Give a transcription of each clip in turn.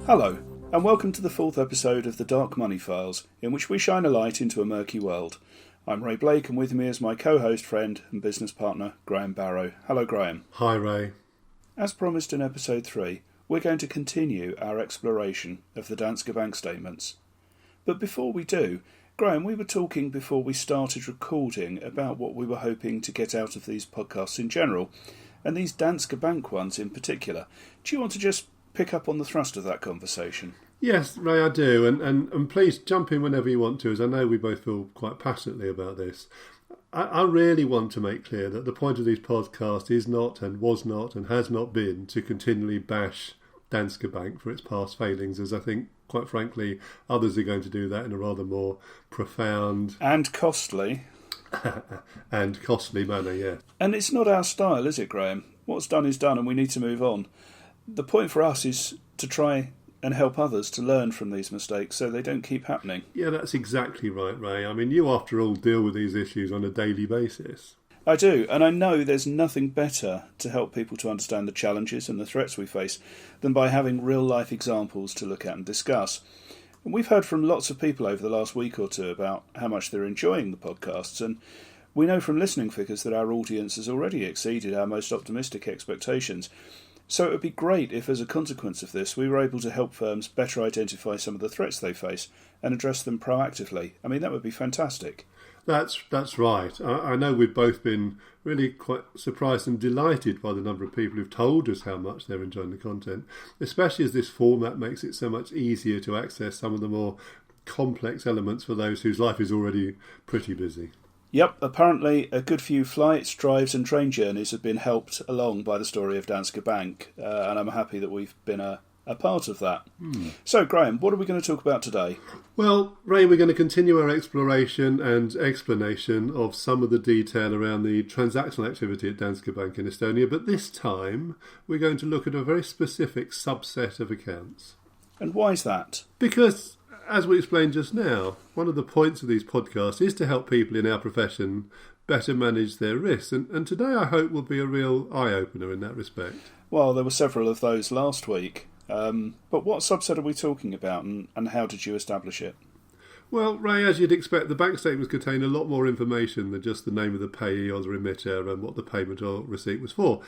Hello, and welcome to the fourth episode of the Dark Money Files, in which we shine a light into a murky world. I'm Ray Blake, and with me is my co-host, friend and business partner, Graham Barrow. Hello, Graham. Hi, Ray. As promised in episode 3, we're going to continue our exploration of the Danske Bank statements. But before we do, Graham, we were talking before we started recording about what we were hoping to get out of these podcasts in general, and these Danske Bank ones in particular. Do you want to just pick up on the thrust of that conversation? Yes, Ray, I do. And please jump in whenever you want to, as I know we both feel quite passionately about this. I really want to make clear that the point of these podcasts is not and was not and has not been to continually bash Danske Bank for its past failings, as I think, quite frankly, others are going to do that in a rather more profound and costly manner, yeah. And it's not our style, is it, Graham? What's done is done and we need to move on. The point for us is to try and help others to learn from these mistakes so they don't keep happening. Yeah, that's exactly right, Ray. I mean, you, after all, deal with these issues on a daily basis. I do, and I know there's nothing better to help people to understand the challenges and the threats we face than by having real-life examples to look at and discuss. And we've heard from lots of people over the last week or two about how much they're enjoying the podcasts, and we know from listening figures that our audience has already exceeded our most optimistic expectations. So it would be great if, as a consequence of this, we were able to help firms better identify some of the threats they face and address them proactively. I mean, that would be fantastic. That's right. I know we've both been really quite surprised and delighted by the number of people who've told us how much they're enjoying the content, especially as this format makes it so much easier to access some of the more complex elements for those whose life is already pretty busy. Yep, apparently a good few flights, drives and train journeys have been helped along by the story of Danske Bank, and I'm happy that we've been a part of that. So, Graham, what are we going to talk about today? Well, Ray, we're going to continue our exploration and explanation of some of the detail around the transactional activity at Danske Bank in Estonia, but this time we're going to look at a very specific subset of accounts. And why is that? Because, as we explained just now, one of the points of these podcasts is to help people in our profession better manage their risks. And today, I hope, will be a real eye-opener in that respect. Well, there were several of those last week. But what subset are we talking about and how did you establish it? Well, Ray, as you'd expect, the bank statements contain a lot more information than just the name of the payee or the remitter and what the payment or receipt was for.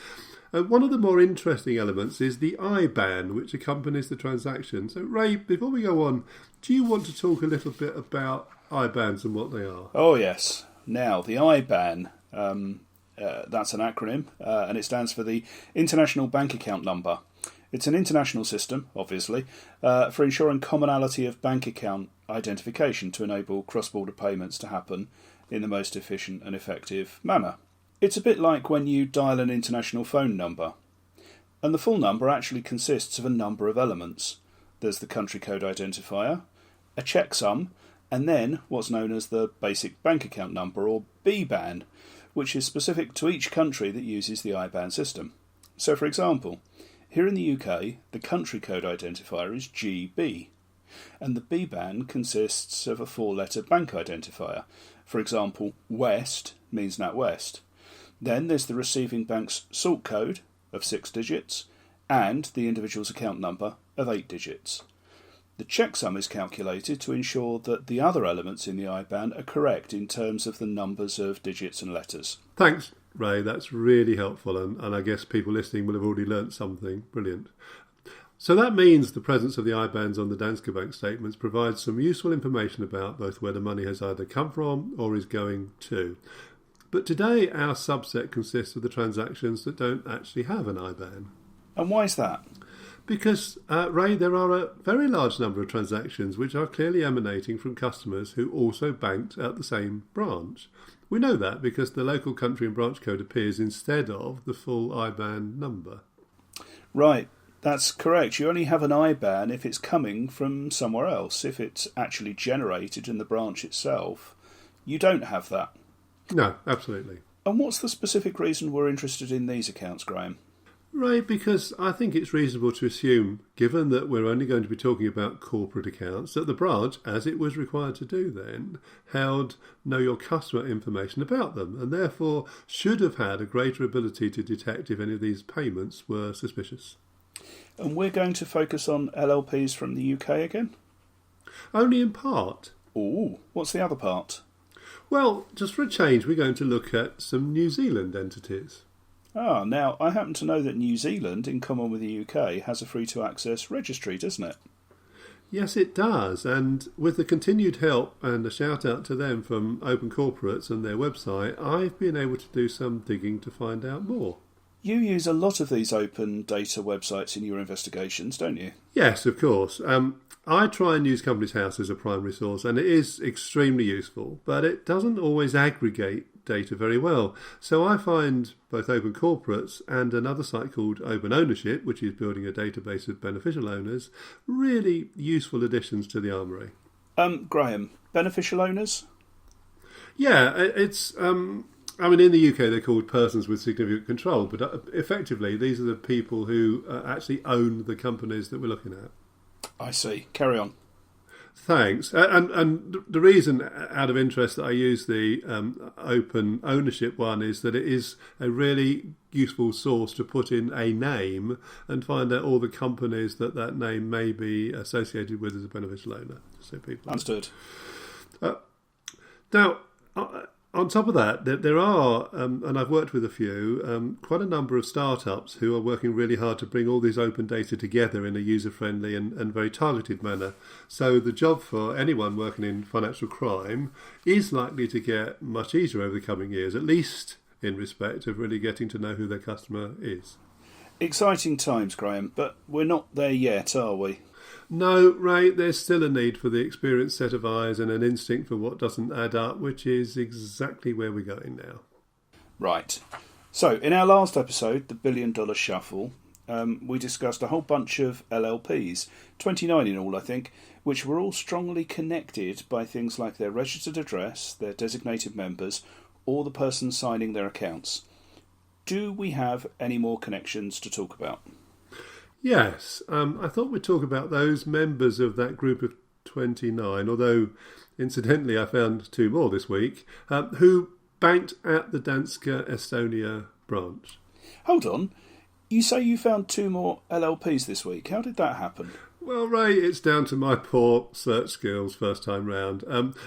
One of the more interesting elements is the IBAN, which accompanies the transaction. So, Ray, before we go on, do you want to talk a little bit about IBANs and what they are? Oh, yes. Now, the IBAN, that's an acronym, and it stands for the International Bank Account Number. It's an international system, obviously, for ensuring commonality of bank account identification to enable cross-border payments to happen in the most efficient and effective manner. It's a bit like when you dial an international phone number, and the full number actually consists of a number of elements. There's the country code identifier, a checksum, and then what's known as the basic bank account number, or BBAN, which is specific to each country that uses the IBAN system. So, for example, here in the UK, the country code identifier is GB, and the BBAN consists of a 4-letter bank identifier. For example, West means NatWest. Then there's the receiving bank's sort code of 6 digits and the individual's account number of 8 digits. The checksum is calculated to ensure that the other elements in the IBAN are correct in terms of the numbers of digits and letters. Thanks, Ray. That's really helpful, and I guess people listening will have already learnt something. Brilliant. So that means the presence of the IBANs on the Danske Bank statements provides some useful information about both where the money has either come from or is going to. But today our subset consists of the transactions that don't actually have an IBAN. And why is that? Because, Ray, there are a very large number of transactions which are clearly emanating from customers who also banked at the same branch. We know that because the local country and branch code appears instead of the full IBAN number. Right, that's correct. You only have an IBAN if it's coming from somewhere else. If it's actually generated in the branch itself, you don't have that. No, absolutely. And what's the specific reason we're interested in these accounts, Graham? Right, because I think it's reasonable to assume, given that we're only going to be talking about corporate accounts, that the branch, as it was required to do then, held know your customer information about them, and therefore should have had a greater ability to detect if any of these payments were suspicious. And we're going to focus on LLPs from the UK again? Only in part. Ooh, what's the other part? Well, just for a change, we're going to look at some New Zealand entities. Now, I happen to know that New Zealand, in common with the UK, has a free-to-access registry, doesn't it? Yes, it does. And with the continued help and a shout-out to them from Open Corporates and their website, I've been able to do some digging to find out more. You use a lot of these open data websites in your investigations, don't you? Yes, of course. I try and use Companies House as a primary source, and it is extremely useful, but it doesn't always aggregate data very well. So I find both Open Corporates and another site called Open Ownership, which is building a database of beneficial owners, really useful additions to the armoury. Graham, beneficial owners? Yeah, it's... I mean, in the UK, they're called persons with significant control, but effectively, these are the people who actually own the companies that we're looking at. I see. Carry on. Thanks. And the reason, out of interest, that I use the open ownership one is that it is a really useful source to put in a name and find out all the companies that name may be associated with as a beneficial owner. So people understood. Now, on top of that, there are, and I've worked with a few, quite a number of startups who are working really hard to bring all these open data together in a user-friendly and very targeted manner. So the job for anyone working in financial crime is likely to get much easier over the coming years, at least in respect of really getting to know who their customer is. Exciting times, Graham, but we're not there yet, are we? No, Ray, there's still a need for the experienced set of eyes and an instinct for what doesn't add up, which is exactly where we're going now. Right. So, in our last episode, the $1 billion shuffle, we discussed a whole bunch of LLPs, 29 in all, I think, which were all strongly connected by things like their registered address, their designated members, or the person signing their accounts. Do we have any more connections to talk about? Yes, I thought we'd talk about those members of that group of 29, although incidentally I found two more this week, who banked at the Danske Estonia branch. Hold on, you say you found two more LLPs this week. How did that happen? Well, Ray, it's down to my poor search skills first time round.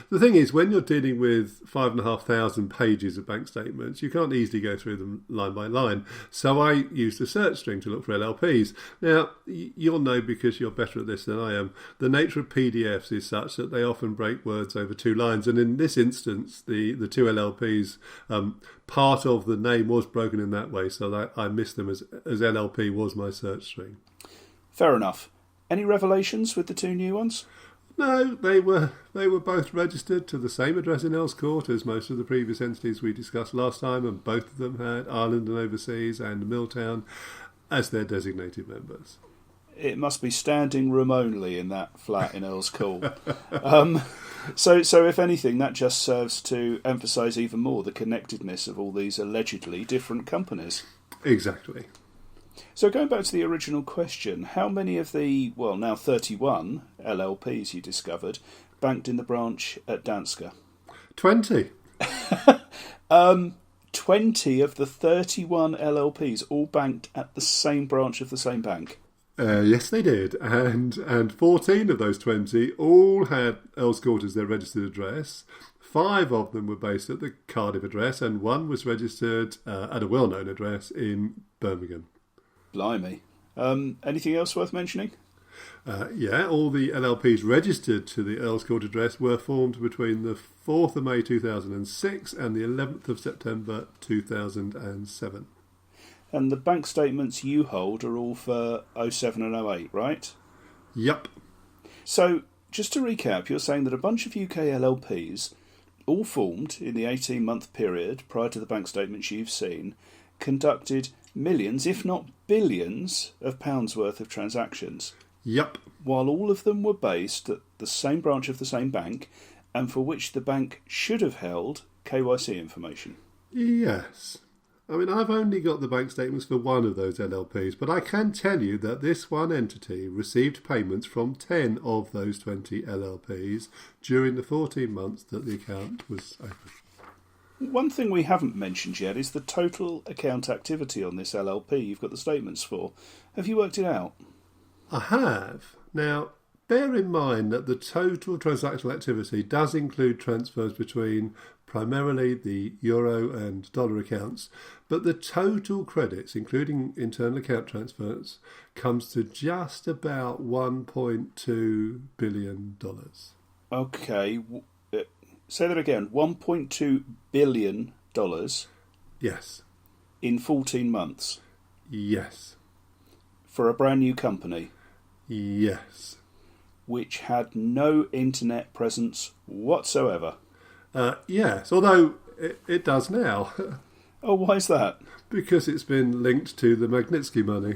The thing is, when you're dealing with 5,500 pages of bank statements, you can't easily go through them line by line. So I used a search string to look for LLPs. Now, you'll know because you're better at this than I am, the nature of PDFs is such that they often break words over two lines. And in this instance, the two LLPs, part of the name was broken in that way, so that I missed them as LLP was my search string. Fair enough. Any revelations with the two new ones? No, they were both registered to the same address in Earls Court as most of the previous entities we discussed last time, and both of them had Ireland and Overseas and Milltown as their designated members. It must be standing room only in that flat in Earls Court. So if anything, that just serves to emphasise even more the connectedness of all these allegedly different companies. Exactly. So going back to the original question, how many of the, well, now 31 LLPs you discovered banked in the branch at Danske? 20. 20 of the 31 LLPs all banked at the same branch of the same bank? Yes, they did. And 14 of those 20 all had Earls Court as their registered address. 5 of them were based at the Cardiff address, and 1 was registered at a well-known address in Birmingham. Blimey. Anything else worth mentioning? Yeah, all the LLPs registered to the Earls Court address were formed between the 4th of May 2006 and the 11th of September 2007. And the bank statements you hold are all for 07 and 08, right? Yep. So, just to recap, you're saying that a bunch of UK LLPs, all formed in the 18-month period prior to the bank statements you've seen, conducted millions, if not billions, of pounds worth of transactions. Yep. While all of them were based at the same branch of the same bank, and for which the bank should have held KYC information. Yes. I mean, I've only got the bank statements for one of those LLPs, but I can tell you that this one entity received payments from 10 of those 20 LLPs during the 14 months that the account was open. One thing we haven't mentioned yet is the total account activity on this LLP you've got the statements for. Have you worked it out? I have. Now, bear in mind that the total transactional activity does include transfers between primarily the euro and dollar accounts, but the total credits, including internal account transfers, comes to just about $1.2 billion. Okay, say that again. $1.2 billion? Yes. In 14 months? Yes. For a brand new company? Yes. Which had no internet presence whatsoever? Yes, although it does now. Oh, why is that? Because it's been linked to the Magnitsky money.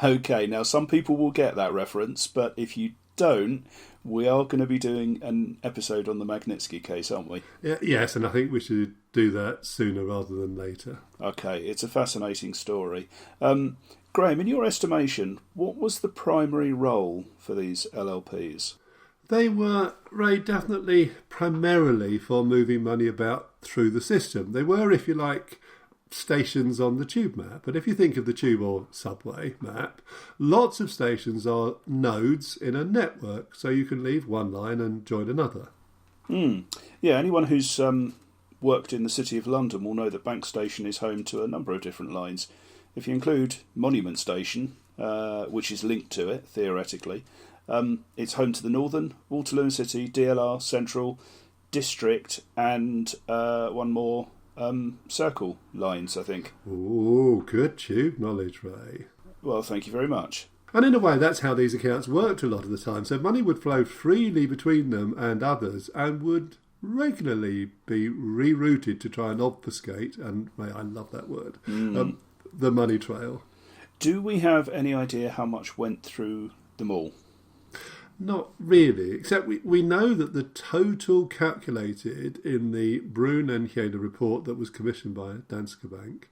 Okay, now some people will get that reference, but if you don't, we are going to be doing an episode on the Magnitsky case, aren't we? Yes, and I think we should do that sooner rather than later. Okay, it's a fascinating story. Graham, in your estimation, what was the primary role for these LLPs? They were, Ray, definitely primarily for moving money about through the system. They were, if you like, stations on the tube map. But if you think of the tube or subway map, lots of stations are nodes in a network, so you can leave one line and join another. Yeah, anyone who's worked in the City of London will know that Bank Station is home to a number of different lines. If you include Monument Station, which is linked to it, theoretically, it's home to the Northern, Waterloo City, DLR, Central, District, and one more Circle lines, I think. Oh, good tube knowledge, Ray. Well, thank you very much. And in a way, that's how these accounts worked a lot of the time. So money would flow freely between them and others and would regularly be rerouted to try and obfuscate, and Ray, I love that word, the money trail. Do we have any idea how much went through them all? Not really, except we know that the total calculated in the Brun and Heda report that was commissioned by Danske Bank,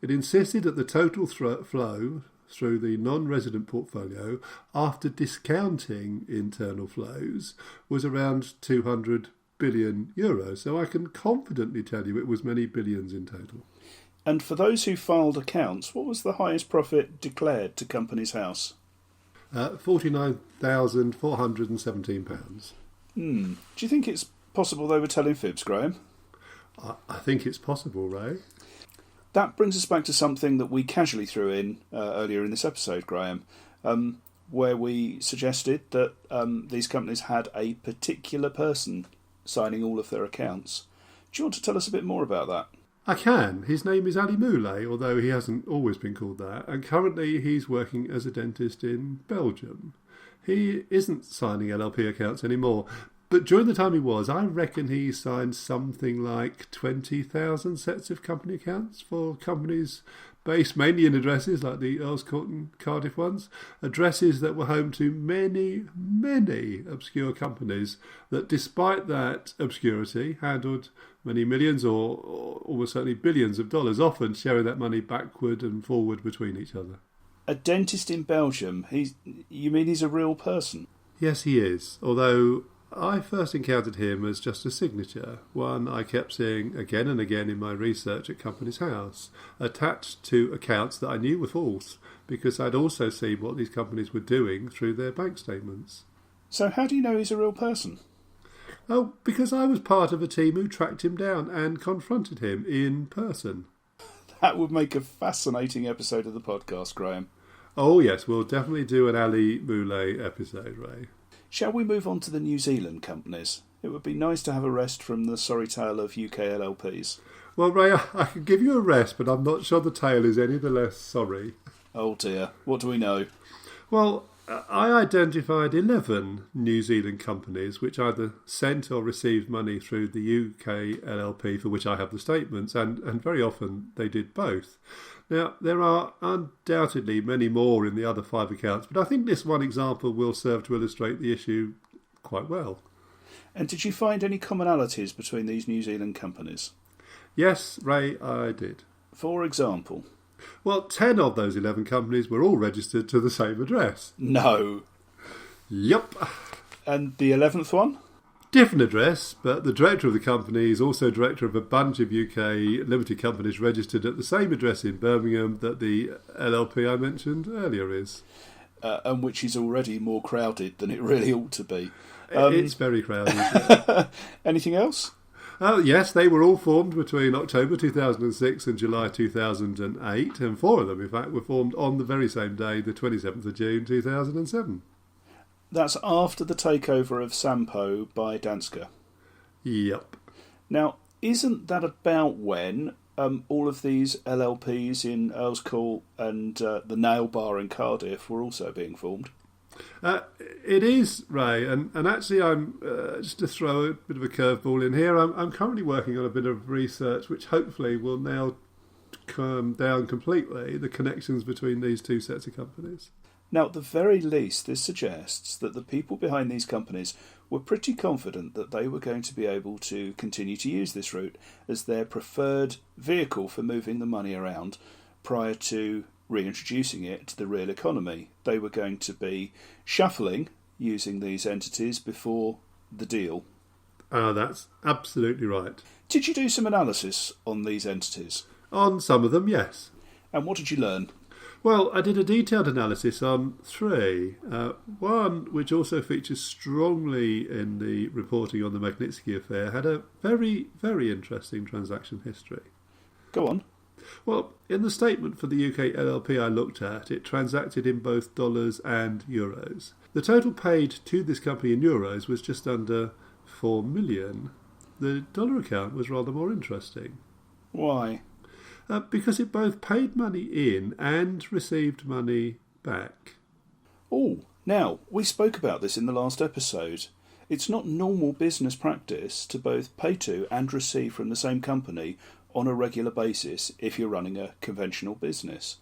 it insisted that the total flow through the non-resident portfolio after discounting internal flows was around 200 billion euros. So I can confidently tell you it was many billions in total. And for those who filed accounts, what was the highest profit declared to Companies House? £49,417. Do you think it's possible they were telling fibs, Graham? I think it's possible, Ray. That brings us back to something that we casually threw in earlier in this episode, Graham, where we suggested that these companies had a particular person signing all of their accounts. Do you want to tell us a bit more about that? I can. His name is Ali Moulay, although he hasn't always been called that, and currently he's working as a dentist in Belgium. He isn't signing LLP accounts anymore, but during the time he was, I reckon he signed something like 20,000 sets of company accounts for companies based mainly in addresses like the Earls Court and Cardiff ones, addresses that were home to many, many obscure companies that, despite that obscurity, handled many millions or almost certainly billions of dollars, often sharing that money backward and forward between each other. A dentist in Belgium? You mean he's a real person? Yes, he is, although I first encountered him as just a signature, one I kept seeing again and again in my research at Companies House, attached to accounts that I knew were false, because I'd also seen what these companies were doing through their bank statements. So how do you know he's a real person? Oh, because I was part of a team who tracked him down and confronted him in person. That would make a fascinating episode of the podcast, Graham. Oh yes, we'll definitely do an Ali Moulay episode, Ray. Shall we move on to the New Zealand companies? It would be nice to have a rest from the sorry tale of UK LLPs. Well, Ray, I can give you a rest, but I'm not sure the tale is any the less sorry. Oh dear, what do we know? Well, I identified 11 New Zealand companies which either sent or received money through the UK LLP, for which I have the statements, and very often they did both. Now, there are undoubtedly many more in the other 5 accounts, but I think this one example will serve to illustrate the issue quite well. And did you find any commonalities between these New Zealand companies? Yes, Ray, I did. For example? Well, 10 of those 11 companies were all registered to the same address. No. Yep. And the 11th one? Different address, but the director of the company is also director of a bunch of UK limited companies registered at the same address in Birmingham that the LLP I mentioned earlier is. And which is already more crowded than it really ought to be. It's very crowded. Anything else? Yes, they were all formed between October 2006 and July 2008, and 4 of them, in fact, were formed on the very same day, the 27th of June 2007. That's after the takeover of Sampo by Danske. Yep. Now, isn't that about when all of these LLPs in Earl's Court and the Nail Bar in Cardiff were also being formed? It is, Ray, and actually I'm, just to throw a bit of a curveball in here, I'm currently working on a bit of research which hopefully will nail down completely the connections between these two sets of companies. Now, at the very least, this suggests that the people behind these companies were pretty confident that they were going to be able to continue to use this route as their preferred vehicle for moving the money around prior to reintroducing it to the real economy. They were going to be shuffling using these entities before the deal. That's absolutely right. Did you do some analysis on these entities? On some of them, yes. And what did you learn? Well, I did a detailed analysis on 3. One, which also features strongly in the reporting on the Magnitsky affair, had a very, very interesting transaction history. Go on. Well, in the statement for the UK LLP I looked at, it transacted in both dollars and euros. The total paid to this company in euros was just under 4 million. The dollar account was rather more interesting. Why? Because it both paid money in and received money back. Oh, now, we spoke about this in the last episode. It's not normal business practice to both pay to and receive from the same company on a regular basis if you're running a conventional business.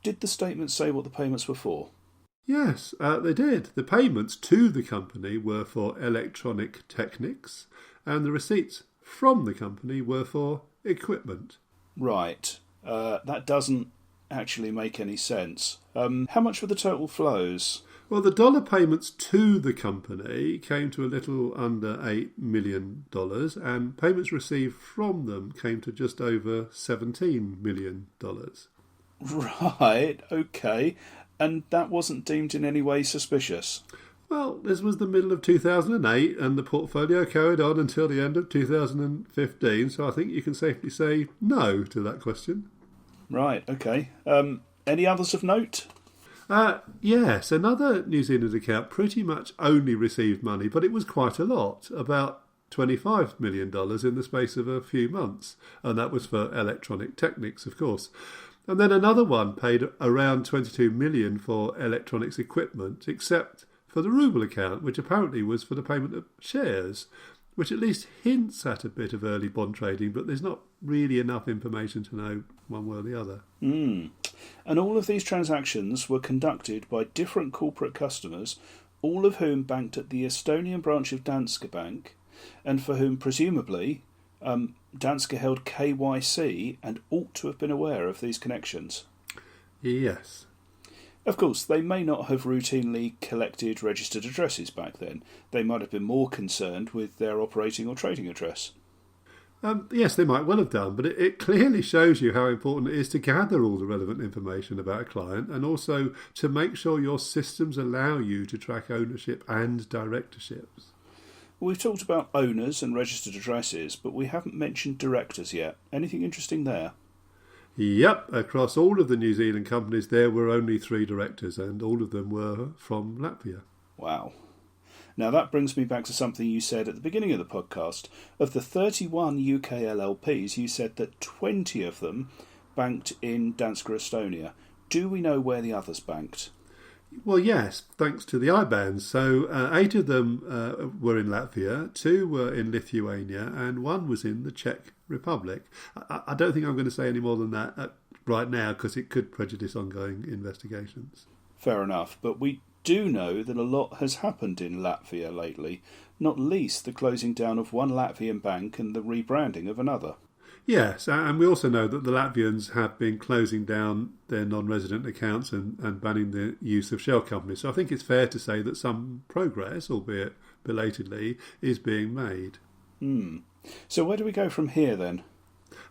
Did the statement say what the payments were for? Yes, they did. The payments to the company were for electronic techniques, and the receipts from the company were for equipment. Right. That doesn't actually make any sense. How much were the total flows? Well, the dollar payments to the company came to a little under $8 million, and payments received from them came to just over $17 million. Right, okay. And that wasn't deemed in any way suspicious? Well, this was the middle of 2008, and the portfolio carried on until the end of 2015, so I think you can safely say no to that question. Right, okay. Any others of note? Yes, another New Zealand account pretty much only received money, but it was quite a lot, about $25 million in the space of a few months, and that was for electronic techniques, of course. And then another one paid around $22 million for electronics equipment, except for the ruble account, which apparently was for the payment of shares, which at least hints at a bit of early bond trading, but there's not really enough information to know one way or the other. And all of these transactions were conducted by different corporate customers, all of whom banked at the Estonian branch of Danske Bank, and for whom presumably Danske held KYC and ought to have been aware of these connections. Yes. Of course, they may not have routinely collected registered addresses back then. They might have been more concerned with their operating or trading address. Yes, they might well have done, but it clearly shows you how important it is to gather all the relevant information about a client and also to make sure your systems allow you to track ownership and directorships. We've talked about owners and registered addresses, but we haven't mentioned directors yet. Anything interesting there? Yep, across all of the New Zealand companies there were only 3 directors, and all of them were from Latvia. Wow. Now that brings me back to something you said at the beginning of the podcast. Of the 31 UK LLPs, you said that 20 of them banked in Danske Estonia. Do we know where the others banked? Well, yes, thanks to the IBANs. So 8 of them were in Latvia, 2 were in Lithuania, and 1 was in the Czech Republic. I don't think I'm going to say any more than that right now because it could prejudice ongoing investigations. Fair enough, but we do know that a lot has happened in Latvia lately, not least the closing down of one Latvian bank and the rebranding of another. Yes, and we also know that the Latvians have been closing down their non-resident accounts and banning the use of shell companies. So I think it's fair to say that some progress, albeit belatedly, is being made. So where do we go from here then?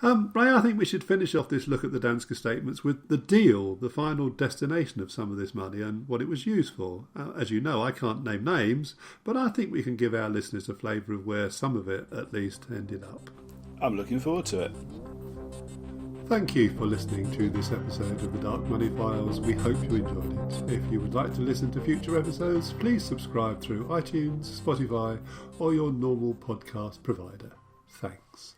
Ray, I think we should finish off this look at the Danske statements with the deal, the final destination of some of this money and what it was used for. As you know, I can't name names, but I think we can give our listeners a flavour of where some of it at least ended up. I'm looking forward to it. Thank you for listening to this episode of the Dark Money Files. We hope you enjoyed it. If you would like to listen to future episodes, please subscribe through iTunes, Spotify, or your normal podcast provider. Thanks.